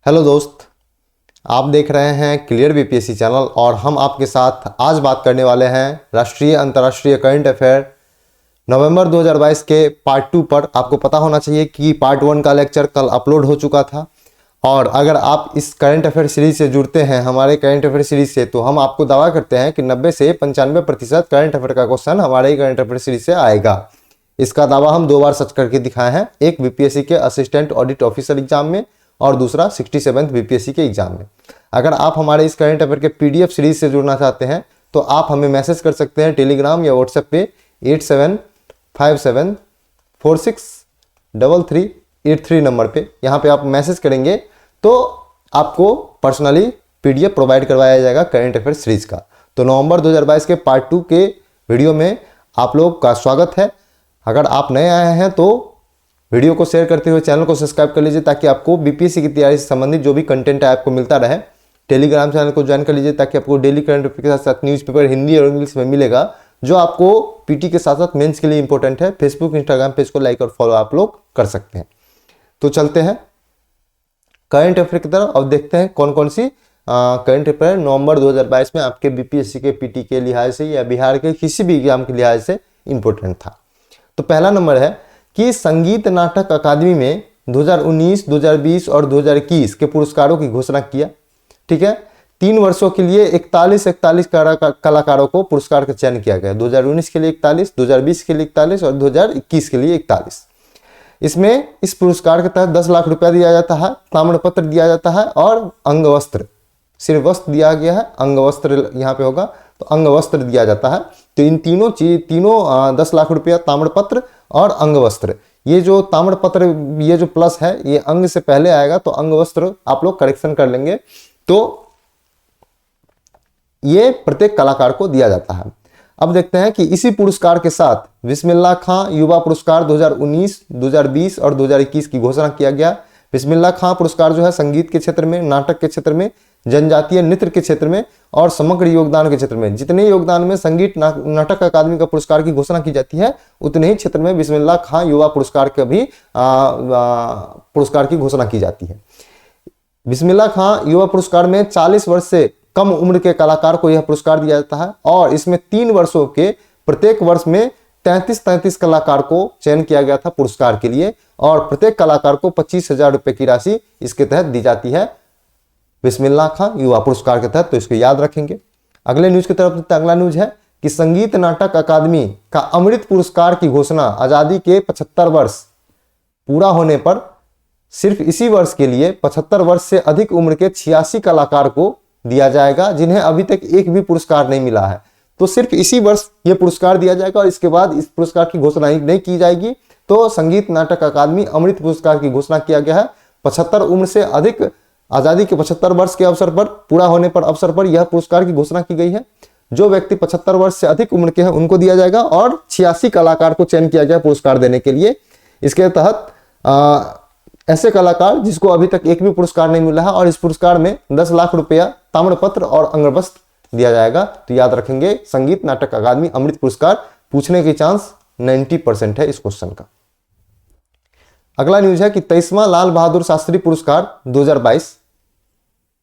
Hello दोस्त, आप देख रहे हैं क्लियर बीपीएससी चैनल और हम आपके साथ आज बात करने वाले हैं राष्ट्रीय अंतर्राष्ट्रीय करंट अफेयर नवंबर 2022 के पार्ट 2 पर। आपको पता होना चाहिए कि पार्ट 1 का लेक्चर कल अपलोड हो चुका था और अगर आप इस करंट अफेयर सीरीज से जुड़ते हैं हमारे करंट अफेयर सीरीज से, तो हम आपको दावा करते हैं कि 90 से 95% करंट अफेयर का क्वेश्चन हमारे ही करंट अफेयर सीरीज से आएगा। इसका दावा हम 2 बार सच करके दिखाए हैं, एक बीपीएससी के असिस्टेंट ऑडिट ऑफिसर एग्जाम में और दूसरा 67th बीपीएससी के एग्जाम में। अगर आप हमारे इस करंट अफेयर के पीडीएफ सीरीज से जुड़ना चाहते हैं तो आप हमें मैसेज कर सकते हैं टेलीग्राम या व्हाट्सएप पे 8757463383 नंबर पे। यहाँ पे आप मैसेज करेंगे तो आपको पर्सनली पीडीएफ प्रोवाइड करवाया जाएगा करंट अफेयर सीरीज का। तो नवंबर 2022 के पार्ट 2 के वीडियो में आप लोग का स्वागत है। अगर आप नए आए हैं तो वीडियो को शेयर करते हुए चैनल को सब्सक्राइब कर लीजिए ताकि आपको बीपीएससी की तैयारी से संबंधित जो भी कंटेंट है आपको मिलता रहे। टेलीग्राम चैनल को ज्वाइन कर लीजिए ताकि आपको डेली करंट अफेयर के साथ साथ न्यूज़पेपर हिंदी और इंग्लिश में मिलेगा जो आपको पीटी के साथ साथ मेंस के लिए इंपॉर्टेंट है। फेसबुक इंस्टाग्राम पेज को लाइक और फॉलो आप लोग कर सकते हैं। तो चलते हैं करंट अफेयर की तरफ और देखते हैं कौन कौन सी करंट अफेयर नवंबर 2022 में आपके बीपीएससी के पीटी के लिहाज से या बिहार के किसी भी एग्जाम के लिहाज से इंपॉर्टेंट था। तो पहला नंबर है कि संगीत नाटक अकादमी में 2019, 2020 और 2021 के पुरस्कारों की घोषणा किया। ठीक है, 3 वर्षों के लिए 41 कलाकारों को पुरस्कार का चयन किया गया। 2019 के लिए 41, 2020 के लिए 41 और 2021 के लिए 41। इसमें इस पुरस्कार के तहत 10 लाख रुपया दिया जाता है, ताम्रपत्र दिया जाता है और अंग वस्त्र, सिर्फ वस्त्र दिया गया है, अंग वस्त्र यहाँ पे होगा तो अंग वस्त्र दिया जाता है। तो इन तीनों 10 लाख रुपया ताम्रपत्र और अंग वस्त्र, ये जो ताम्रपत्र ये जो प्लस है ये अंग से पहले आएगा तो अंग वस्त्र आप लोग करेक्शन कर लेंगे। तो ये प्रत्येक कलाकार को दिया जाता है। अब देखते हैं कि इसी पुरस्कार के साथ बिस्मिल्लाह खां युवा पुरस्कार 2019, 2020 और 2021 की घोषणा किया गया। बिस्मिल्लाह खां पुरस्कार जो है संगीत के क्षेत्र में, नाटक के क्षेत्र में, जनजातीय नृत्य के क्षेत्र में और समग्र योगदान के क्षेत्र में, जितने योगदान में संगीत नाटक अकादमी का पुरस्कार की घोषणा की जाती है उतने ही क्षेत्र में बिस्मिल्लाह खां युवा पुरस्कार का भी पुरस्कार की घोषणा की जाती है। बिस्मिल्लाह खां युवा पुरस्कार में 40 वर्ष से कम उम्र के कलाकार को यह पुरस्कार दिया जाता है और इसमें 3 वर्षों के प्रत्येक वर्ष में 33 कलाकार को चयन किया गया था पुरस्कार के लिए और प्रत्येक कलाकार को 25,000 रुपए की राशि इसके तहत दी जाती है बिस्मिल्लाह खां युवा पुरस्कार के तहत। तो इसको याद रखेंगे। अगले न्यूज की तरफ अगला न्यूज है कि संगीत नाटक अकादमी का अमृत पुरस्कार की घोषणा आजादी के 75 वर्ष पूरा होने पर सिर्फ इसी वर्ष के लिए 75 वर्ष से अधिक उम्र के 86 कलाकार को दिया जाएगा जिन्हें अभी तक एक भी पुरस्कार नहीं मिला है। तो सिर्फ इसी वर्ष ये पुरस्कार दिया जाएगा और इसके बाद इस पुरस्कार की घोषणा नहीं की जाएगी। तो संगीत नाटक अकादमी अमृत पुरस्कार की घोषणा किया गया है। 75 उम्र से अधिक आजादी के 75 वर्ष के अवसर पर पूरा होने पर अवसर पर यह पुरस्कार की घोषणा की गई है। जो व्यक्ति 75 वर्ष से अधिक उम्र के हैं उनको दिया जाएगा और 86 कलाकार को चयन किया गया पुरस्कार देने के लिए। इसके तहत ऐसे कलाकार जिसको अभी तक एक भी पुरस्कार नहीं मिला है और इस पुरस्कार में 10 लाख रुपया ताम्रपत्र और अंगवस्त्र दिया जाएगा। तो याद रखेंगे संगीत नाटक अकादमी अमृत पुरस्कार पूछने की चांस 90% है इस क्वेश्चन का। अगला न्यूज है कि 23वां लाल बहादुर शास्त्री पुरस्कार 2022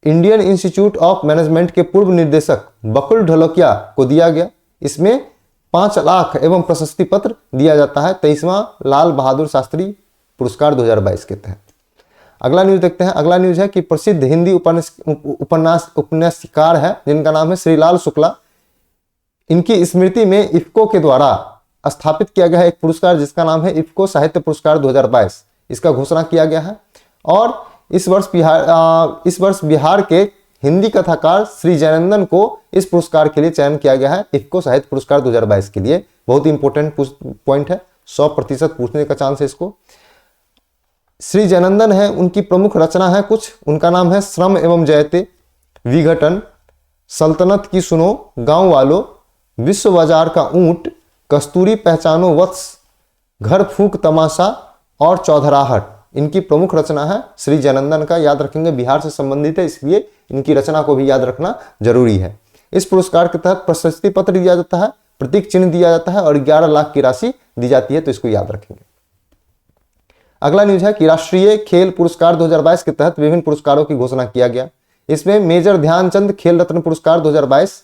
इंडियन इंस्टीट्यूट ऑफ मैनेजमेंट के पूर्व निदेशक बकुल ढोलकिया को दिया गया। इसमें 5 लाख एवं प्रशस्ति पत्र दिया जाता है 23वां लाल बहादुर शास्त्री पुरस्कार 2022 के तहत। अगला न्यूज देखते हैं। अगला न्यूज है कि प्रसिद्ध हिंदी उपन्यासकार है जिनका नाम है श्रीलाल शुक्ला। इनकी स्मृति में इफ्को के द्वारा स्थापित किया गया है एक पुरस्कार जिसका नाम है इफ्को साहित्य पुरस्कार 2022। इसका घोषणा किया गया है और इस वर्ष बिहार के हिंदी कथाकार श्री जयनंदन को इस पुरस्कार के लिए चयन किया गया है इफ्को साहित्य पुरस्कार 2022 के लिए। बहुत इंपॉर्टेंट पॉइंट है, 100% पूछने का चांस है इसको। श्री जयनंदन है, उनकी प्रमुख रचना है कुछ, उनका नाम है श्रम एवं जयते, विघटन, सल्तनत की सुनो, गांव वालों, विश्व बाजार का ऊंट, कस्तूरी पहचानो वत्स, घर फूंक तमाशा और चौधराहट। इनकी प्रमुख रचना है श्री जयनंदन का। याद रखेंगे बिहार से संबंधित है इसलिए इनकी रचना को भी याद रखना जरूरी है। इस पुरस्कार के तहत प्रशस्ति पत्र दिया जाता है, प्रतीक चिन्ह दिया जाता है और 11 लाख की राशि दी जाती है। तो इसको याद रखेंगे। अगला न्यूज है कि राष्ट्रीय खेल पुरस्कार 2022 के तहत विभिन्न पुरस्कारों की घोषणा किया गया। इसमें मेजर ध्यानचंद खेल रत्न पुरस्कार 2022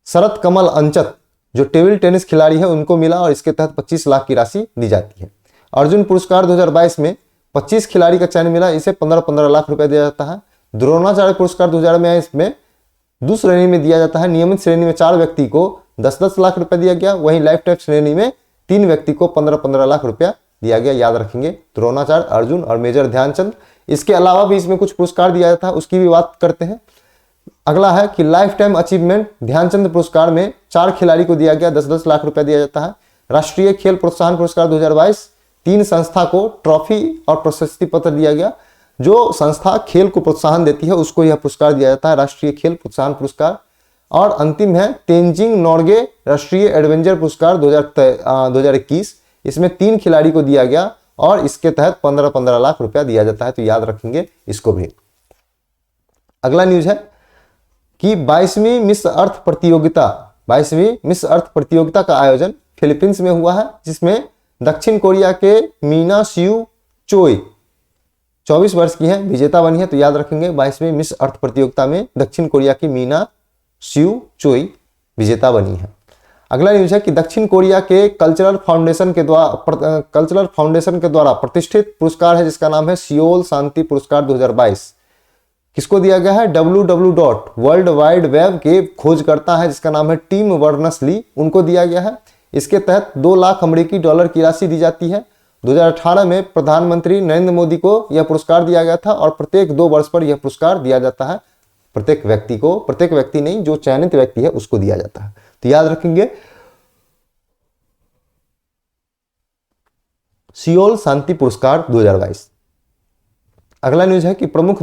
शरत कमल अंचत जो टेबल टेनिस खिलाड़ी है उनको मिला और इसके तहत 25 लाख की राशि दी जाती है। अर्जुन पुरस्कार 2022 में 25 खिलाड़ी का चयन मिला, इसे 15-15 लाख रुपए दिया जाता है। द्रोणाचार्य पुरस्कार 2022 में 2 श्रेणी में दिया जाता है। नियमित श्रेणी में 4 व्यक्ति को 10-10 लाख रुपए दिया गया, वहीं लाइफ टाइम श्रेणी में 3 व्यक्ति को 15-15 लाख रुपया दिया गया। याद रखेंगे द्रोणाचार्य, अर्जुन और मेजर ध्यानचंद। इसके अलावा भी इसमें कुछ पुरस्कार दिया जाता है, उसकी भी बात करते हैं। अगला है कि लाइफ टाइम अचीवमेंट ध्यानचंद पुरस्कार में 4 खिलाड़ी को दिया गया, 10-10 लाख रुपया दिया जाता है। राष्ट्रीय खेल प्रोत्साहन पुरस्कार 2022 3 संस्था को ट्रॉफी और प्रशस्ति पत्र दिया गया। जो संस्था खेल को प्रोत्साहन देती है उसको यह पुरस्कार दिया जाता है, राष्ट्रीय खेल प्रोत्साहन पुरस्कार। और अंतिम है तेंजिंग नोर्गे राष्ट्रीय एडवेंचर पुरस्कार 2021। इसमें 3 खिलाड़ी को दिया गया और इसके तहत 15-15 लाख रुपया दिया जाता है, तो याद रखेंगे इसको भी। अगला न्यूज है कि 22वीं मिस अर्थ प्रतियोगिता का आयोजन फिलीपींस में हुआ है, जिसमें दक्षिण कोरिया के मीना सियू चोई 24 वर्ष की है, विजेता बनी है। तो याद रखेंगे 22वीं मिस अर्थ प्रतियोगिता में दक्षिण कोरिया की मीना सियू चोई विजेता बनी है। अगला न्यूज है कि दक्षिण कोरिया के कल्चरल फाउंडेशन के द्वारा प्रतिष्ठित पुरस्कार है जिसका नाम है सियोल शांति पुरस्कार 2022। किसको दिया गया है? www. वर्ल्ड वाइड वेब के खोजकर्ता है जिसका नाम है टिम वर्नर्स-ली, उनको दिया गया है। इसके तहत 2 लाख अमेरिकी डॉलर की राशि दी जाती है। 2018 में प्रधानमंत्री नरेंद्र मोदी को यह पुरस्कार दिया गया था और प्रत्येक 2 वर्ष पर यह पुरस्कार दिया जाता है। प्रत्येक व्यक्ति नहीं, जो चयनित व्यक्ति है उसको दिया जाता है, तो याद रखेंगे सियोल शांति पुरस्कार 2022। अगला न्यूज है कि प्रमुख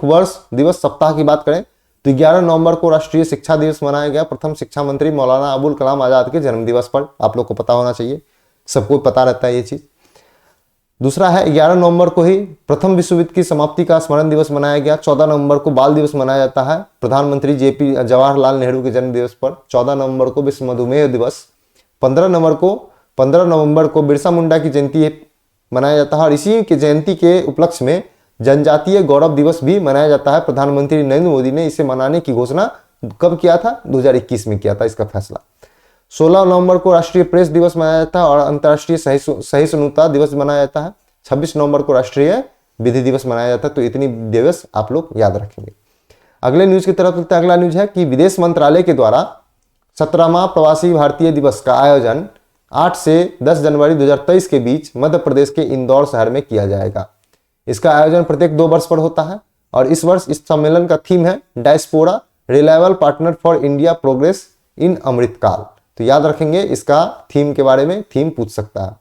वर्ष दिवस सप्ताह की बात करें तो 11 नवंबर को राष्ट्रीय शिक्षा दिवस मनाया गया। प्रथम शिक्षा मंत्री मौलाना अबुल कलाम आजाद के जन्म दिवस पर, आप लोग को पता होना चाहिए, सबको पता रहता है ये चीज। दूसरा है 11 नवंबर को ही प्रथम विश्व युद्ध की समाप्ति का स्मरण दिवस मनाया गया। 14 नवंबर को बाल दिवस मनाया जाता है प्रधानमंत्री जवाहरलाल नेहरू के जन्म दिवस पर। 14 नवंबर को विश्व मधुमेह दिवस। 15 नवंबर को बिरसा मुंडा की जयंती मनाया जाता है और इसी की जयंती के उपलक्ष्य में जनजातीय गौरव दिवस भी मनाया जाता है। प्रधानमंत्री नरेंद्र मोदी ने इसे मनाने की घोषणा कब किया था? 2021 में किया था इसका फैसला। 16 नवंबर को राष्ट्रीय प्रेस दिवस मनाया जाता है और अंतर्राष्ट्रीय सहिष्णुता दिवस मनाया जाता है। 26 नवंबर को राष्ट्रीय विधि दिवस मनाया जाता है, तो इतनी दिवस आप लोग याद रखेंगे। अगले न्यूज की तरफ चलते हैं। अगला न्यूज है कि विदेश मंत्रालय के द्वारा 17वां प्रवासी भारतीय दिवस का आयोजन 8 से 10 जनवरी 2023 के बीच मध्य प्रदेश के इंदौर शहर में किया जाएगा। इसका आयोजन प्रत्येक 2 वर्ष पर होता है और इस वर्ष इस सम्मेलन का थीम है diaspora reliable partner for India progress in Amritkaal. तो याद रखेंगे इसका थीम के बारे में, थीम पूछ सकता है।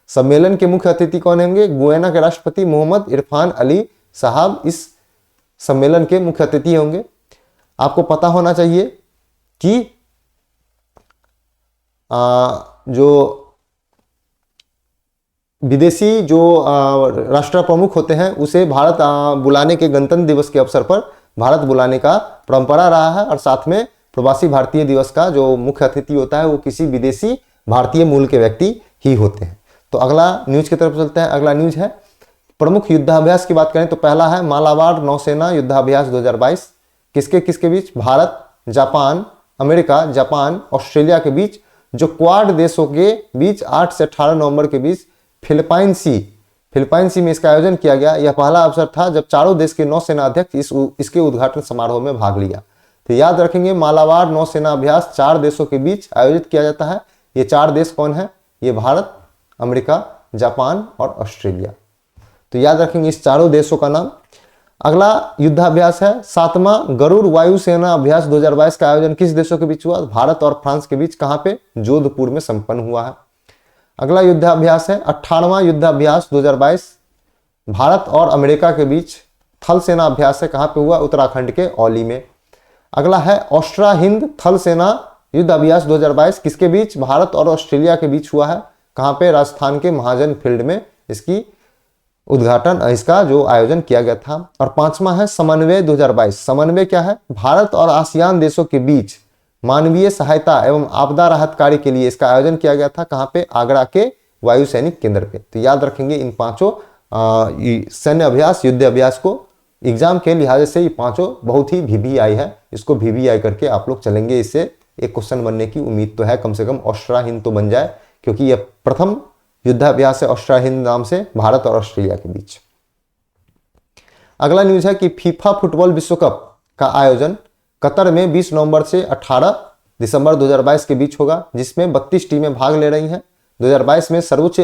सम्मेलन के मुख्य अतिथि कौन होंगे? गुयाना के राष्ट्रपति मोहम्मद इरफान अली साहब इस सम्मेलन के मुख्य अतिथि होंगे। आपको पता होना चाहिए कि जो विदेशी जो राष्ट्र प्रमुख होते हैं उसे भारत बुलाने के गणतंत्र दिवस के अवसर पर भारत बुलाने का परंपरा रहा है और साथ में प्रवासी भारतीय दिवस का जो मुख्य अतिथि होता है वो किसी विदेशी भारतीय मूल के व्यक्ति ही होते हैं। तो अगला न्यूज की तरफ चलते हैं। अगला न्यूज है प्रमुख युद्धाभ्यास की बात करें तो पहला है मालाबार नौसेना युद्धाभ्यास 2022। किसके बीच? Bharat, Japan, America, Japan, Australia के बीच, जो क्वाड देशों के बीच 8 से 18 नवंबर के बीच फिलिपाइन सी में इसका आयोजन किया गया। यह पहला अवसर था जब चारों देश के नौसेना अध्यक्ष इसके उद्घाटन समारोह में भाग लिया। तो याद रखेंगे मालाबार नौसेना अभ्यास 4 देशों के बीच आयोजित किया जाता है। ये 4 देश कौन है? ये भारत, अमेरिका, जापान और ऑस्ट्रेलिया। तो याद रखेंगे इस चारों देशों का नाम। अगला युद्धाभ्यास है 7वां गरुड़ वायुसेना अभ्यास 2022 का आयोजन किस देशों के बीच हुआ? भारत और फ्रांस के बीच। कहां पे? जोधपुर में संपन्न हुआ है। अगला युद्धाभ्यास है 18वां युद्धाभ्यास 2022 भारत और अमेरिका के बीच थल सेना अभ्यास है। कहां पे हुआ? उत्तराखंड के औली में। अगला है ऑस्ट्रा हिंद थल सेना युद्ध अभ्यास 2022 किसके बीच? भारत और ऑस्ट्रेलिया के बीच हुआ है। कहां पे? राजस्थान के महाजन फील्ड में इसकी उद्घाटन, इसका जो आयोजन किया गया था। और 5वां है समन्वय 2022। समन्वय क्या है? भारत और आसियान देशों के बीच मानवीय सहायता एवं आपदा राहत कार्य के लिए इसका आयोजन किया गया था। कहां पे? आगरा के वायु सैनिक केंद्र पे। तो याद रखेंगे इन पांचों सैन्य अभ्यास, युद्ध अभ्यास को एग्जाम के लिहाज से ये पांचों बहुत ही VVI है, इसको VVI करके आप लोग चलेंगे। इससे एक क्वेश्चन बनने की उम्मीद तो है, कम से कम ऑस्ट्रा हिंद तो बन जाए, क्योंकि यह प्रथम युद्धाभ्यास है ऑस्ट्रा हिंद नाम से भारत और ऑस्ट्रेलिया के बीच। अगला न्यूज है कि फीफा फुटबॉल विश्व कप का आयोजन कतर में 20 नवंबर से 18 दिसंबर 2022 के बीच होगा, जिसमें 32 टीमें भाग ले रही हैं। 2022 में सर्वोच्च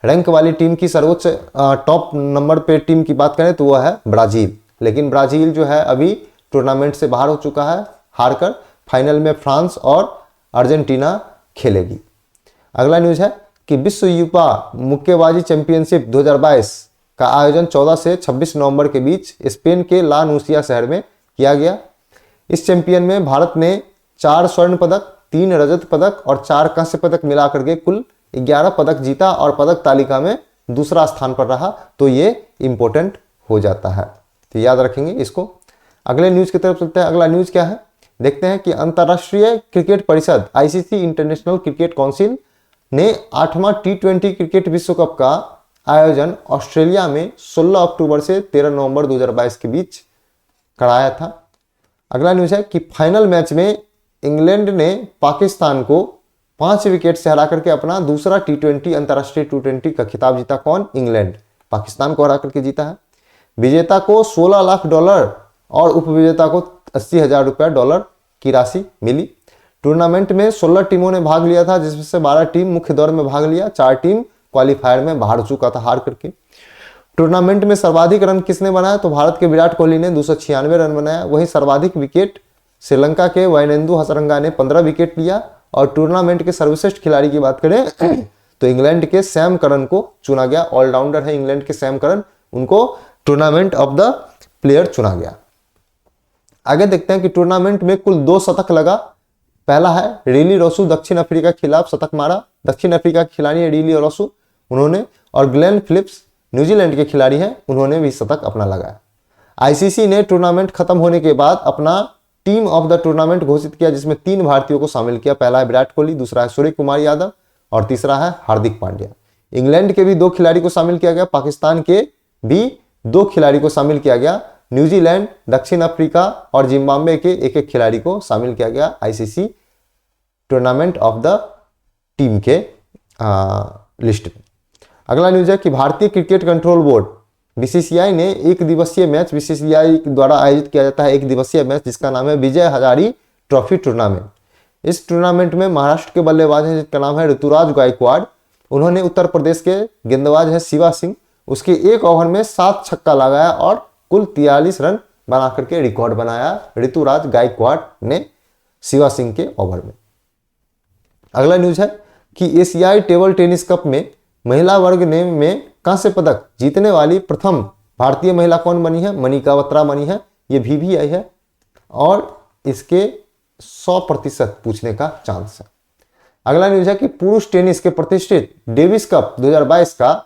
रैंक वाली टीम की सर्वोच्च टॉप नंबर पे टीम की बात करें तो वह है ब्राजील, लेकिन ब्राजील जो है अभी टूर्नामेंट से बाहर हो चुका है, हारकर फाइनल में फ्रांस और अर्जेंटीना खेलेगी। अगला न्यूज है कि विश्व युवा मुक्केबाजी चैंपियनशिप 2022 का आयोजन 14 से 26 नवंबर के बीच स्पेन के ला नूसिया शहर में किया गया। इस चैंपियन में भारत ने 4 स्वर्ण पदक, 3 रजत पदक और 4 कांस्य पदक मिलाकर के कुल 11 पदक जीता और पदक तालिका में दूसरा स्थान पर रहा। तो ये इंपॉर्टेंट हो जाता है, तो याद रखेंगे इसको। अगले न्यूज की तरफ चलते हैं। अगला न्यूज क्या है, देखते हैं कि अंतर्राष्ट्रीय क्रिकेट परिषद ICC इंटरनेशनल क्रिकेट काउंसिल ने 8वां T20 क्रिकेट विश्व कप का आयोजन ऑस्ट्रेलिया में 16 अक्टूबर से 13 नवंबर 2022 के बीच कराया था। अगला न्यूज है कि फाइनल मैच में इंग्लैंड ने पाकिस्तान को 5 विकेट से हरा करके अपना दूसरा T20 अंतर्राष्ट्रीय T20 का खिताब जीता। कौन? इंग्लैंड पाकिस्तान को हरा करके जीता है। विजेता को $16 लाख और उपविजेता को $80,000 की राशि मिली। टूर्नामेंट में 16 टीमों ने भाग लिया था, जिसमें से 12 टीम मुख्य दौर में भाग लिया, 4 टीम क्वालिफायर में बाहर चुका था हार करके। टूर्नामेंट में सर्वाधिक रन किसने बनाया? तो भारत के विराट कोहली ने 296 रन बनाया। वहीं सर्वाधिक विकेट श्रीलंका के वैनेंदु हसरंगा ने 15 विकेट लिया। और टूर्नामेंट के सर्वश्रेष्ठ खिलाड़ी की बात करें तो इंग्लैंड के सैम करन को चुना गया। ऑलराउंडर है इंग्लैंड के सैम करन, उनको टूर्नामेंट ऑफ द प्लेयर चुना गया। आगे देखते हैं कि टूर्नामेंट में कुल 2 शतक लगा। पहला है रीली रोसू, दक्षिण अफ्रीका के खिलाफ शतक मारा। दक्षिण अफ्रीका के खिलाड़ी है रीली रोसू, उन्होंने, और ग्लेन फिलिप्स न्यूजीलैंड के खिलाड़ी हैं, उन्होंने भी शतक अपना लगाया। ICC ने टूर्नामेंट खत्म होने के बाद अपना टीम ऑफ द टूर्नामेंट घोषित किया, जिसमें 3 भारतीयों को शामिल किया। पहला है विराट कोहली, दूसरा है सूर्य कुमार यादव और तीसरा है हार्दिक पांड्या। इंग्लैंड के भी 2 खिलाड़ी को शामिल किया गया, पाकिस्तान के भी 2 खिलाड़ी को शामिल किया गया। न्यूजीलैंड, दक्षिण अफ्रीका और जिम्बाब्वे के एक खिलाड़ी को शामिल किया गया ICC tournament of the team के लिस्ट में। अगला न्यूज है कि भारतीय क्रिकेट कंट्रोल बोर्ड BCCI ने एक दिवसीय मैच, BCCI द्वारा आयोजित किया जाता है एक दिवसीय मैच, जिसका नाम है विजय हजारी ट्रॉफी टूर्नामेंट। इस टूर्नामेंट में महाराष्ट्र के बल्लेबाज हैं जिसका नाम है ऋतुराज गायकवाड़। उन्होंने उत्तर प्रदेश के गेंदबाज है शिवा सिंह, उसके 1 ओवर में 7 छक्का लगाया और कुल 43 रन बना करके रिकॉर्ड बनाया ऋतुराज गायकवाड़ ने शिवा सिंह के ओवर में। अगला न्यूज है कि एशियाई टेबल टेनिस कप में महिला वर्ग में कांस्य पदक जीतने वाली प्रथम भारतीय महिला कौन बनी है? मनिका बत्रा बनी है। ये VVI है और इसके 100% पूछने का चांस है। अगला न्यूज है कि पुरुष टेनिस के प्रतिष्ठित डेविस कप 2022 का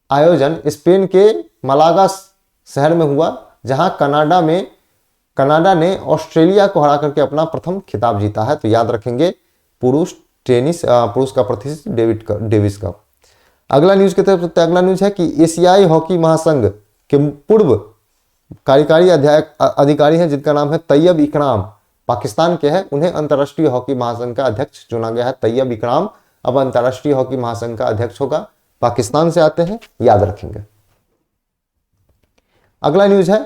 आयोजन स्पेन के मलागा शहर में हुआ, जहां कनाडा ने ऑस्ट्रेलिया को हरा करके अपना प्रथम खिताब जीता है। तो याद रखेंगे पुरुष का प्रतिष्ठित डेविस कप। अगला न्यूज की तरफ, अगला न्यूज है कि एशियाई हॉकी महासंघ के पूर्व कार्यकारी अधिकारी हैं जिनका नाम है तैयब इकराम, पाकिस्तान के हैं। उन्हें अंतर्राष्ट्रीय हॉकी महासंघ का अध्यक्ष चुना गया है। तैयब इकराम अब अंतर्राष्ट्रीय हॉकी महासंघ का अध्यक्ष होगा, पाकिस्तान से आते हैं, याद रखेंगे। अगला न्यूज है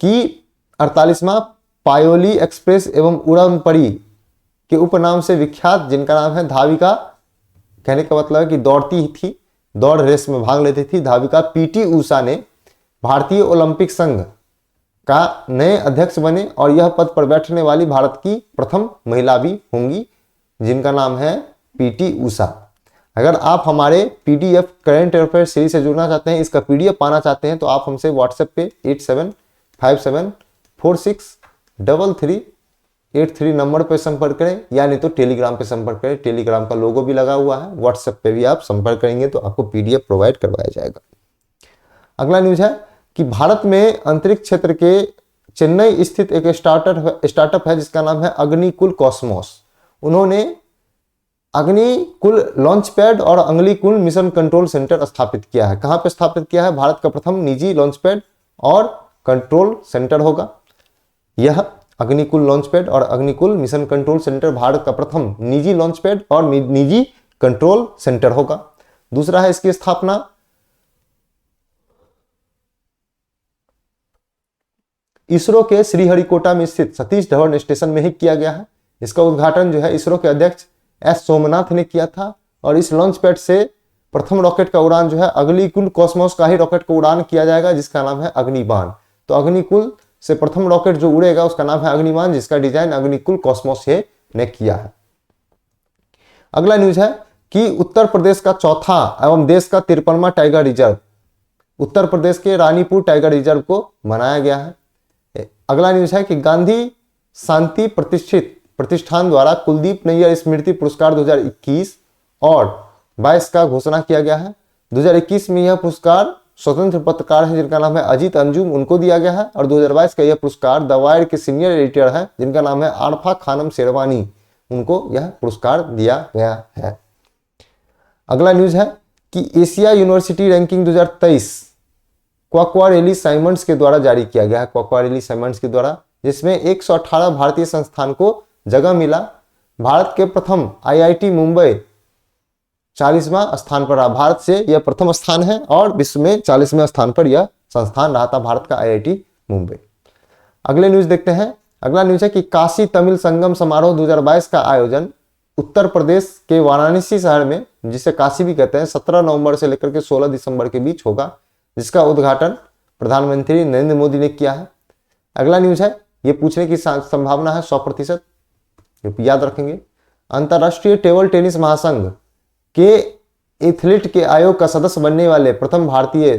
कि 48वां पायोली एक्सप्रेस एवं उड़न परी के उपनाम से विख्यात, जिनका नाम है धाविका, कहने का मतलब है कि दौड़ती थी, दौड़ रेस में भाग लेती थी, धाविका PT ऊषा ने भारतीय ओलंपिक संघ का नए अध्यक्ष बने और यह पद पर बैठने वाली भारत की प्रथम महिला भी होंगी, जिनका नाम है PT ऊषा। अगर आप हमारे PDF करंट अफेयर सीरीज से जुड़ना चाहते हैं, इसका PDF पाना चाहते हैं, तो आप हमसे व्हाट्सएप पे 8757463383 नंबर पर संपर्क करें, या नहीं तो टेलीग्राम पे संपर्क करें। टेलीग्राम का लोगो भी लगा हुआ है। व्हाट्सएप पे भी आप संपर्क करेंगे तो आपको PDF प्रोवाइड करवाया जाएगा। अगला न्यूज है कि भारत में अंतरिक्ष क्षेत्र के चेन्नई स्थित एक स्टार्टअप है जिसका नाम है अग्निकुल कॉस्मोस। उन्होंने अग्निकुल लॉन्च पैड और अग्निकुल मिशन कंट्रोल सेंटर स्थापित किया है। कहां पे स्थापित किया है? भारत का प्रथम निजी लॉन्च पैड और कंट्रोल सेंटर होगा यह। अग्निकुल लॉन्च पैड और Agnikul mission control centre Bharat का प्रथम निजी लॉन्च पैड और निजी कंट्रोल सेंटर होगा। दूसरा है इसकी स्थापना इसरो के श्रीहरिकोटा में स्थित सतीश धवन स्टेशन में ही किया गया है। इसका उद्घाटन जो है इसरो के अध्यक्ष एस सोमनाथ ने किया था और इस लॉन्च पैड से प्रथम रॉकेट का उड़ान जो है अग्निकुल कॉस्मोस का ही रॉकेट का उड़ान किया जाएगा जिसका नाम है अग्निबाण। तो अग्निकुल से प्रथम रॉकेट जो उड़ेगा उसका नाम है अग्निबाण, जिसका डिजाइन अग्निकुल कॉस्मोस ने किया है। अगला न्यूज है कि उत्तर प्रदेश का चौथा एवं देश का 53वां टाइगर रिजर्व उत्तर प्रदेश के रानीपुर टाइगर रिजर्व को बनाया गया है। अगला न्यूज है कि गांधी शांति प्रतिष्ठान द्वारा कुलदीप नैयर स्मृति पुरस्कार 2021 और 22 का घोषणा किया गया है। 2021 में यह पुरस्कार स्वतंत्र पत्रकार हैं जिनका नाम है अजीत अंजुम, उनको दिया गया है और 2022 का यह पुरस्कार द वायर के सीनियर एडिटर हैं जिनका नाम है आरफा खानम शेरवानी, उनको यह पुरस्कार दिया गया है। अगला न्यूज है कि एशिया यूनिवर्सिटी रैंकिंग 2023 क्वाक्वारेली साइमंड्स के द्वारा जारी किया गया है, क्वाक्वारेली साइमंड्स के द्वारा, जिसमें 118 भारतीय संस्थान को जगह मिला। भारत के प्रथम आईआईटी मुंबई 40वां स्थान पर रहा। भारत से यह प्रथम स्थान है और विश्व में 40वें स्थान पर यह संस्थान रहा था भारत का आईआईटी मुंबई। अगले न्यूज देखते हैं। अगला न्यूज है कि काशी तमिल संगम समारोह 2022 का आयोजन उत्तर प्रदेश के वाराणसी शहर में, जिसे काशी भी कहते हैं, 17 नवंबर से लेकर के 16 दिसंबर के बीच होगा, जिसका उद्घाटन प्रधानमंत्री नरेंद्र मोदी ने किया है। अगला न्यूज है, ये पूछने की संभावना है 100%, याद रखेंगे। अंतरराष्ट्रीय टेबल टेनिस महासंघ के एथलीट के आयोग का सदस्य बनने वाले प्रथम भारतीय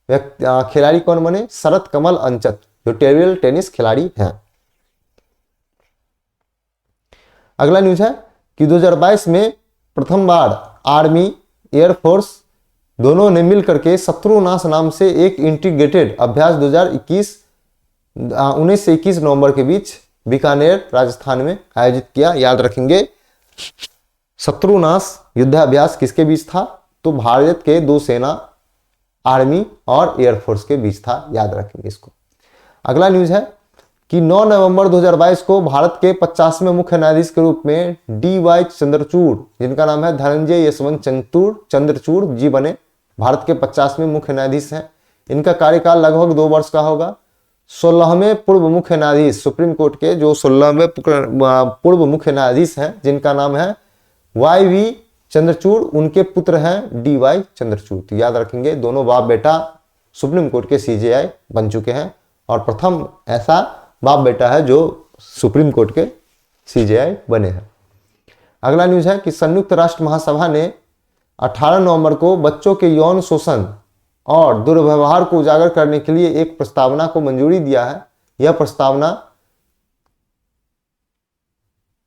खिलाड़ी कौन बने? शरत कमल अंचत, जो टेबल टेनिस खिलाड़ी हैं। अगला न्यूज है कि 2022 में प्रथम बार आर्मी एयरफोर्स दोनों ने मिलकर के शत्रुनाश नाम से एक इंटीग्रेटेड अभ्यास 19 से 21 नवंबर के बीच बीकानेर राजस्थान में आयोजित किया। याद रखेंगे, शत्रुनाश युद्धाभ्यास किसके बीच था? तो भारत के दो सेना आर्मी और एयरफोर्स के बीच था। याद रखेंगे इसको। अगला न्यूज है कि 9 नवंबर 2022 को भारत के 50वें मुख्य न्यायाधीश के रूप में DY चंद्रचूड़, जिनका नाम है धनंजय यशवंत चंद्रचूड़ जी बने। भारत के 50वें मुख्य न्यायाधीश हैं। इनका कार्यकाल लगभग 2 वर्ष का होगा। 16वें पूर्व मुख्य न्यायाधीश सुप्रीम कोर्ट के, जो 16वें पूर्व मुख्य न्यायाधीश हैं, जिनका नाम है YV चंद्रचूड़, उनके पुत्र हैं DY चंद्रचूड़। तो याद रखेंगे, दोनों बाप बेटा सुप्रीम कोर्ट के CJI बन चुके हैं और प्रथम ऐसा बाप बेटा है जो सुप्रीम कोर्ट के CJI बने हैं। अगला न्यूज है कि संयुक्त राष्ट्र महासभा ने 18 नवंबर को बच्चों के यौन शोषण और दुर्व्यवहार को उजागर करने के लिए एक प्रस्तावना को मंजूरी दिया है। यह प्रस्तावना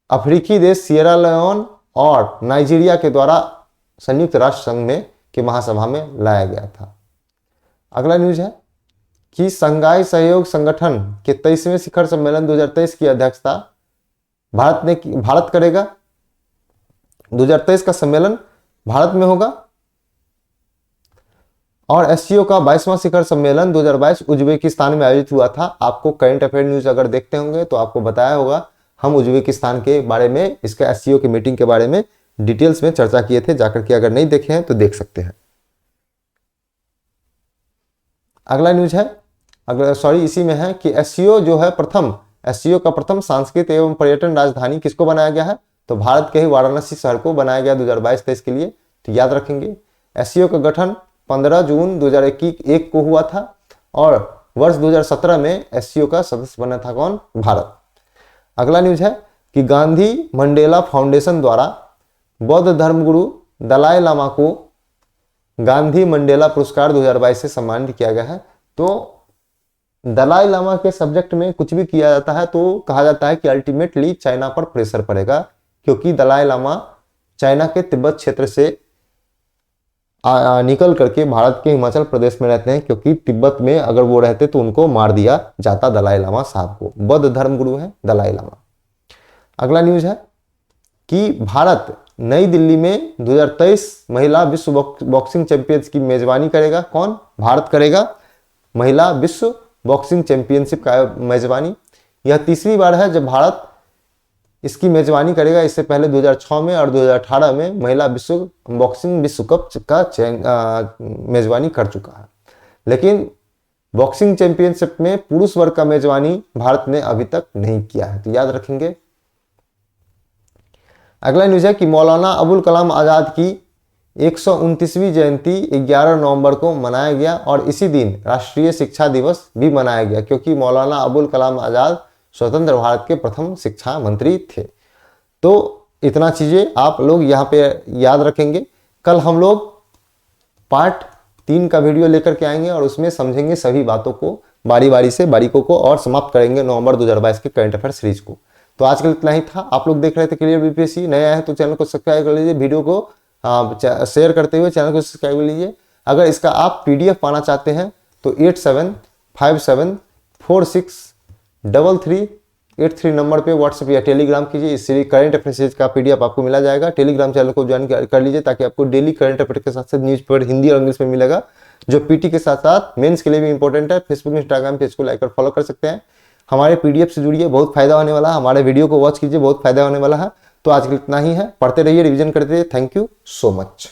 अफ्रीकी देश सिएरा लियोन और नाइजीरिया के द्वारा संयुक्त राष्ट्र संघ में के महासभा में लाया गया था। अगला न्यूज है कि शंघाई सहयोग संगठन के 23वें शिखर सम्मेलन 2023 की अध्यक्षता भारत करेगा। 2023 का सम्मेलन भारत में होगा और एससीओ का 22वां शिखर सम्मेलन 2022 उज्बेकिस्तान में आयोजित हुआ था। आपको करंट अफेयर न्यूज अगर देखते होंगे तो आपको बताया होगा, हम उज्बेकिस्तान के बारे में, इसका एससीओ की मीटिंग के बारे में डिटेल्स में चर्चा किए थे, जाकर के अगर नहीं देखे हैं तो देख सकते हैं। अगला न्यूज है, इसी में है कि एससीओ जो है एससीओ का प्रथम सांस्कृतिक एवं पर्यटन राजधानी किसको बनाया गया है? तो भारत के ही वाराणसी शहर को बनाया गया 2022-23 के लिए। तो याद रखेंगे, एससीओ का गठन 15 जून 2021 को हुआ था और वर्ष 2017 में एससीओ का सदस्य बना था कौन? भारत। अगला न्यूज है कि गांधी मंडेला फाउंडेशन द्वारा बौद्ध धर्मगुरु दलाई लामा को गांधी मंडेला पुरस्कार 2022 से सम्मानित किया गया है। तो दलाई लामा के सब्जेक्ट में कुछ भी किया जाता है तो कहा जाता है कि अल्टीमेटली चाइना पर प्रेशर पड़ेगा, क्योंकि दलाई लामा चाइना के तिब्बत क्षेत्र से निकल करके भारत के हिमाचल प्रदेश में रहते हैं, क्योंकि तिब्बत में अगर वो रहते तो उनको मार दिया जाता दलाई लामा साहब को। बौद्ध धर्म गुरु है दलाई लामा। अगला न्यूज है कि भारत नई दिल्ली में 2023 महिला विश्व बॉक्सिंग चैंपियंस की मेजबानी करेगा। कौन? भारत करेगा महिला विश्व बॉक्सिंग चैंपियनशिप का मेजबानी। यह तीसरी बार है जब भारत इसकी मेजबानी करेगा। इससे पहले 2006 में और 2018 में महिला विश्व बॉक्सिंग विश्व कप का मेजबानी कर चुका है, लेकिन बॉक्सिंग चैंपियनशिप में पुरुष वर्ग का मेजबानी भारत ने अभी तक नहीं किया है, तो याद रखेंगे। अगला न्यूज है कि मौलाना अबुल कलाम आज़ाद की 129वीं जयंती 11 नवंबर को मनाया गया और इसी दिन राष्ट्रीय शिक्षा दिवस भी मनाया गया, क्योंकि मौलाना अबुल कलाम आज़ाद स्वतंत्र भारत के प्रथम शिक्षा मंत्री थे। तो इतना चीज़ें आप लोग यहाँ पे याद रखेंगे। कल हम लोग पार्ट 3 का वीडियो लेकर के आएंगे और उसमें समझेंगे सभी बातों को बारी बारी से, बारीकों को, और समाप्त करेंगे नवंबर 2022 के करंट अफेयर सीरीज को। तो आज के लिए इतना ही था। आप लोग देख रहे थे क्लियर बीपीएससी। नया है तो चैनल को सब्सक्राइब कर लीजिए, वीडियो को शेयर करते हुए चैनल को सब्सक्राइब कर लीजिए। अगर इसका आप पीडीएफ पाना चाहते हैं तो 8757463383 नंबर पे व्हाट्सएप या टेलीग्राम कीजिए। इस सीरीज करंट अफेयर सीरीज का पीडीएफ आपको मिला जाएगा। टेलीग्राम चैनल को ज्वाइन कर लीजिए ताकि आपको डेली करंट अफेयर के साथ साथ न्यूज़पेपर हिंदी और इंग्लिश में मिलेगा, जो पीटी के साथ साथ मेंस के लिए भी इंपॉर्टेंट है। फेसबुक इंस्टाग्राम पेज को लाइक और फॉलो कर सकते हैं। हमारे पीडीएफ से जुड़िए, बहुत फायदा होने वाला है। हमारे वीडियो को वॉच कीजिए, बहुत फायदा होने वाला है। तो आज के लिए इतना ही है। पढ़ते रहिए, रिवीजन करते रहिए। Thank you so much.